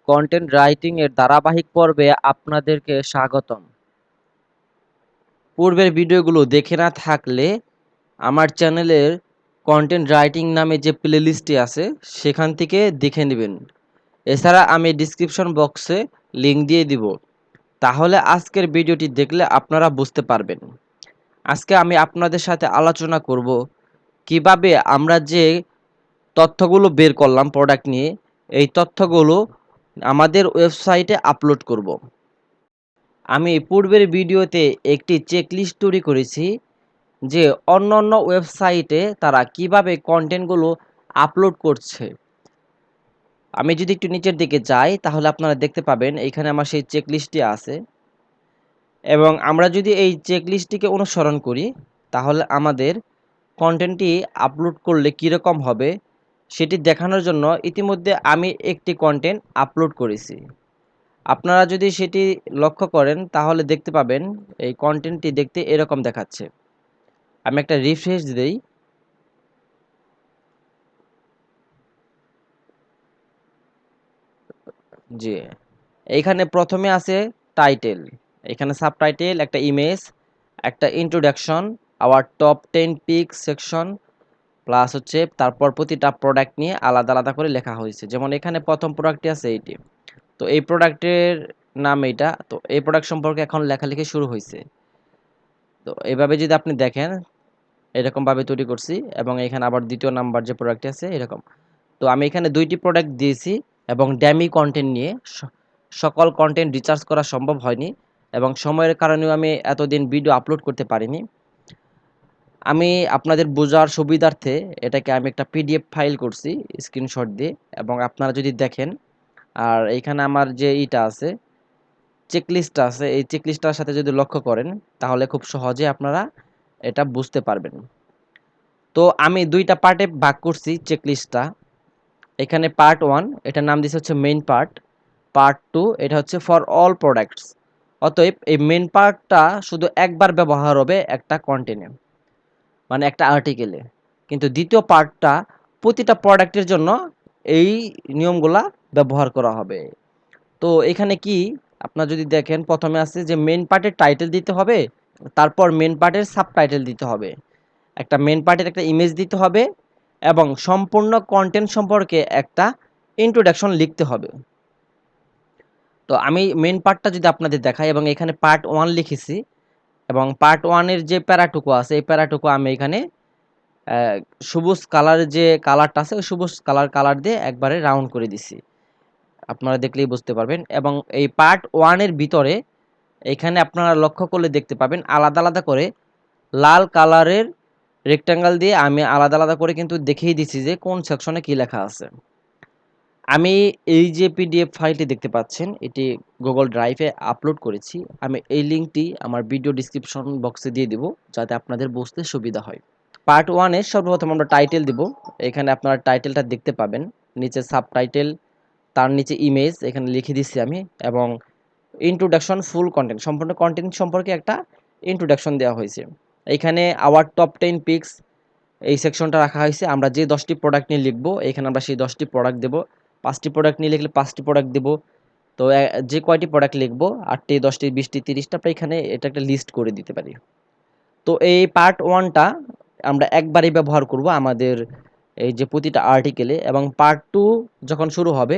Content writing এর ধারাবাহিক পর্বে আপনাদেরকে স্বাগতম। পূর্বের ভিডিওগুলো দেখে না থাকলে আমার চ্যানেলের কন্টেন্ট রাইটিং নামে যে প্লেলিস্টটি আছে সেখান থেকে দেখে নেবেন। এছাড়া আমি ডিসক্রিপশন বক্সে লিংক দিয়ে দিব, তাহলে আজকের ভিডিওটি দেখলে আপনারা বুঝতে পারবেন। আজকে আমি আপনাদের সাথে আলোচনা করব কিভাবে আমরা যে তথ্যগুলো বের করলাম প্রোডাক্ট নিয়ে, এই তথ্যগুলো আমাদের ওয়েবসাইটে আপলোড করব। আমি পূর্বের ভিডিওতে একটি চেকলিস্ট তৈরি করেছি যে অন্যান্য ওয়েবসাইটে তারা কিভাবে কন্টেন্টগুলো আপলোড করছে। আমি যদি একটু নিচের দিকে যাই তাহলে আপনারা দেখতে পাবেন এইখানে আমার সেই চেকলিস্টটি আছে, এবং আমরা যদি এই চেকলিস্টটিকে অনুসরণ করি তাহলে আমাদের কন্টেন্টটি আপলোড করলে কীরকম হবে সেটি দেখানোর জন্য ইতিমধ্যে আমি একটি কন্টেন্ট আপলোড করেছি। আপনারা যদি সেটি লক্ষ্য করেন তাহলে দেখতে পাবেন এই কন্টেন্টটি দেখতে এরকম দেখাচ্ছে। আমি একটা রিফ্রেশ দেই। জি, এইখানে প্রথমে আছে টাইটেল, এখানে সাবটাইটেল, একটা ইমেজ, একটা introduction, our top 10 pick section, plus হচ্ছে তারপর প্রতিটা প্রোডাক্ট নিয়ে আলাদা আলাদা করে লেখা হয়েছে। যেমন এখানে প্রথম প্রোডাক্টটি আছে এইটি, তো এই প্রোডাক্টের নাম এইটা, তো এই প্রোডাক্ট সম্পর্কে এখন লেখালেখি শুরু হয়েছে। তো এইভাবে যদি আপনি দেখেন এরকমভাবে তৈরি করছি, এবং এখানে আবার দ্বিতীয় নাম্বার যে প্রোডাক্টটি আছে এরকম। তো আমি এখানে দুইটি প্রোডাক্ট দিয়েছি এবং ড্যামি কন্টেন্ট নিয়ে সকল কন্টেন্ট রিচার্জ করা সম্ভব হয়নি, এবং সময়ের কারণেও আমি এতদিন ভিডিও আপলোড করতে পারিনি। আমি আপনাদের বোঝার সুবিধার্থে এটাকে আমি একটা পিডিএফ ফাইল করছি স্ক্রিনশট দিয়ে, এবং আপনারা যদি দেখেন, আর এইখানে আমার যে ইটা আছে চেকলিস্টটা আছে, এই চেকলিস্টটার সাথে যদি লক্ষ্য করেন তাহলে খুব সহজে আপনারা এটা বুঝতে পারবেন। তো আমি দুইটা পার্টে ভাগ করছি চেকলিস্টটা। এখানে পার্ট 1 এটার নাম দিয়েছে হচ্ছে মেইন পার্ট, পার্ট 2 এটা হচ্ছে ফর অল প্রোডাক্টস। অতএব এই মেইন পার্টটা শুধু একবার ব্যবহার হবে একটা কন্টেন্টে, মানে একটা আর্টিকেলে, কিন্তু দ্বিতীয় পার্টটা প্রতিটা প্রোডাক্টের জন্য এই নিয়মগুলা ব্যবহার করা হবে। তো এখানে কি আপনারা যদি দেখেন প্রথমে আছে যে মেইন পার্টের টাইটেল দিতে হবে, তারপর মেইন পার্টের সাবটাইটেল দিতে হবে, একটা মেইন পার্টের একটা ইমেজ দিতে হবে, এবং সম্পূর্ণ কন্টেন্ট সম্পর্কে একটা ইন্ট্রোডাকশন লিখতে হবে। তো আমি মেইন পার্টটা যদি আপনাদের দেখাই, এবং এখানে পার্ট 1 লিখেছি, এবং পার্ট 1 এর যে প্যারাটুকু আছে এই প্যারাটুকু আমি এখানে সবুজ কালারের যে কালারটা আছে ওই সবুজ কালার দিয়ে একবারে রাউন্ড করে দিছি, আপনারা দেখলেই বুঝতে পারবেন। এবং এই পার্ট 1 এর ভিতরে এখানে আপনারা লক্ষ্য করলে দেখতে পাবেন আলাদা আলাদা করে লাল কালারের রেক্ট্যাঙ্গেল দিয়ে আমি আলাদা আলাদা করে কিন্তু দেখিয়ে দিচ্ছি যে কোন সেকশনে কি লেখা আছে। আমি এই যে পিডিএফ ফাইলটি দেখতে পাচ্ছেন এটি গুগল ড্রাইভে আপলোড করেছি। আমি এই লিঙ্কটি আমার ভিডিও ডিসক্রিপশন বক্সে দিয়ে দেব যাতে আপনাদের বুঝতে সুবিধা হয়। পার্ট 1 এর সর্বপ্রথম আমরা টাইটেল দিব, এখানে আপনারা টাইটেলটা দেখতে পাবেন, নিচে সাবটাইটেল, তার নিচে ইমেজ এখানে লিখে দিচ্ছি আমি, এবং ইন্ট্রোডাকশন ফুল কন্টেন্ট, সম্পূর্ণ কন্টেন্ট সম্পর্কে একটা ইন্ট্রোডাকশন দেওয়া হয়েছে। এইখানে আওয়ার টপ 10 পিক্স এই সেকশনটা রাখা হয়েছে, আমরা যে 10টি প্রোডাক্ট নিয়ে লিখবো এখানে আমরা সেই 10টি প্রোডাক্ট দেবো, 5টি প্রোডাক্ট নিয়ে লিখলে 5টি প্রোডাক্ট দেবো। তো যে কয়টি প্রোডাক্ট লিখবো 8টি 10টি 20টি 30টা আমরা এখানে এটা একটা লিস্ট করে দিতে পারি। তো এই পার্ট 1টা আমরা একবারই ব্যবহার করব আমাদের এই যে প্রতিটা আর্টিকেলে, এবং পার্ট 2 যখন শুরু হবে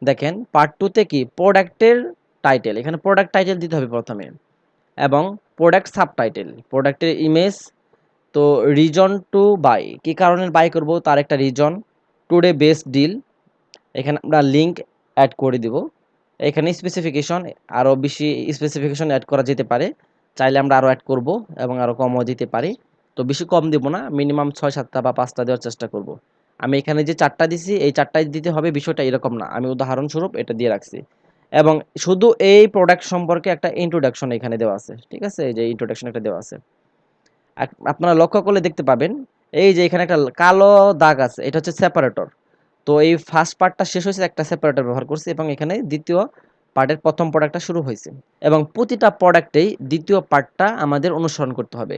দেখেন পার্ট 2তে কি প্রোডাক্টের টাইটেল, এখানে প্রোডাক্ট টাইটেল দিতে হবে প্রথমে, এবং প্রোডাক্ট সাবটাইটেল, প্রোডাক্টের ইমেজ, তো রিজন টু বাই, কী কারণে বাই করব তার একটা রিজন, টুডে বেস্ট ডিল, এখানে আমরা লিঙ্ক অ্যাড করে দিব, এখানে স্পেসিফিকেশন আরও বেশি স্পেসিফিকেশন অ্যাড করা যেতে পারে, চাইলে আমরা আরও অ্যাড করব এবং আরও কমও দিতে পারি। তো বেশি কম দেব না, মিনিমাম 6-7টা বা 5টা দেওয়ার চেষ্টা করব। আমি এখানে যে 4টা দিছি এই 4টাই দিতে হবে বিষয়টা এরকম না, আমি উদাহরণস্বরূপ এটা দিয়ে রাখছি। এবং শুধু এই প্রোডাক্ট সম্পর্কে একটা ইন্ট্রোডাকশন এখানে দেওয়া আছে, ঠিক আছে, এই যে ইন্ট্রোডাকশন একটা দেওয়া আছে। আপনারা লক্ষ্য করলে দেখতে পাবেন এই যে এখানে একটা কালো দাগ আছে, এটা হচ্ছে সেপারেটর। তো এই ফার্স্ট পার্টটা শেষ হয়েছে একটা সেপারেটর ব্যবহার করছি, এবং এখানে দ্বিতীয় পার্টের প্রথম প্রোডাক্টটা শুরু হয়েছে, এবং প্রতিটা প্রোডাক্টেই দ্বিতীয় পার্টটা আমাদের অনুসরণ করতে হবে।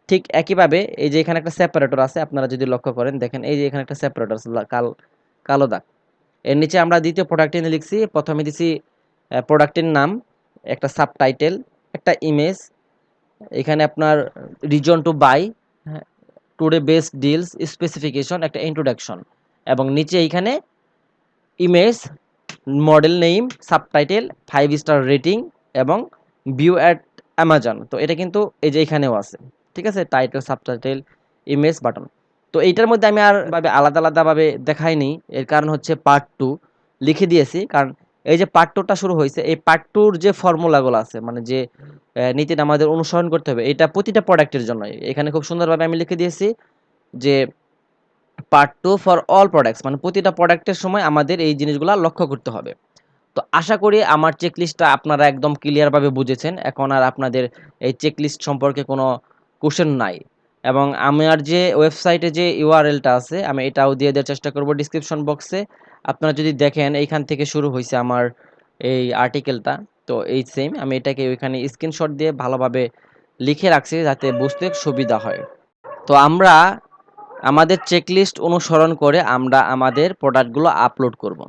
ঠিক একইভাবে এই যে এখানে একটা সেপারেটর আছে, আপনারা যদি লক্ষ্য করেন দেখেন এই যে এখানে একটা সেপারেটর আছে কালো দাগ, এর নিচে আমরা দ্বিতীয় প্রোডাক্টে লিখছি, প্রথমে দিছি প্রোডাক্টের নাম, একটা সাবটাইটেল, একটা ইমেজ, এখানে আপনার reason to buy, today best deals, specification, একটা ইন্ট্রোডাকশন, এবং নিচে এইখানে image, model name, subtitle, 5 star rating এবং ভিউ অ্যাট অ্যামাজন। তো এটা কিন্তু এই যে এখানেও আছে, ঠিক আছে, টাইটেল, সাবটাইটেল, ইমেজ, বাটন। তো এইটার মধ্যে আমি আর আলাদা আলাদাভাবে দেখাইনি, এর কারণ হচ্ছে পার্ট 2 লিখে দিয়েছি, কারণ এই যে পার্ট 2টা শুরু হয়েছে, এই পার্ট 2র যে ফর্মুলাগুলো আছে, মানে যে নীতিটা আমাদের অনুসরণ করতে হবে, এটা প্রতিটা প্রোডাক্টের জন্য এখানে খুব সুন্দরভাবে আমি লিখে দিয়েছি যে পার্ট 2 ফর অল প্রোডাক্টস, মানে প্রতিটা প্রোডাক্টের সময় আমাদের এই জিনিসগুলো লক্ষ্য করতে হবে। তো আশা করি আমার চেকলিস্টটা আপনারা একদম ক্লিয়ারভাবে বুঝেছেন, এখন আর আপনাদের এই চেকলিস্ট সম্পর্কে কোনো কোশ্চেন নাই। এবং আমার যে ওয়েবসাইটে যে ইউআরএলটা আছে আমি এটাও দিয়ে দেওয়ার চেষ্টা করব ডিসক্রিপশন বক্সে। আপনারা যদি দেখেন এইখান থেকে শুরু হয়েছে আমার এই আর্টিকেলটা, তো এই সেম আমি এটাকে ওইখানে স্ক্রিনশট দিয়ে ভালোভাবে লিখে রাখছি যাতে বুঝতে সুবিধা হয়। তো আমরা আমাদের চেকলিস্ট অনুসরণ করে আমরা আমাদের প্রোডাক্টগুলো আপলোড করব।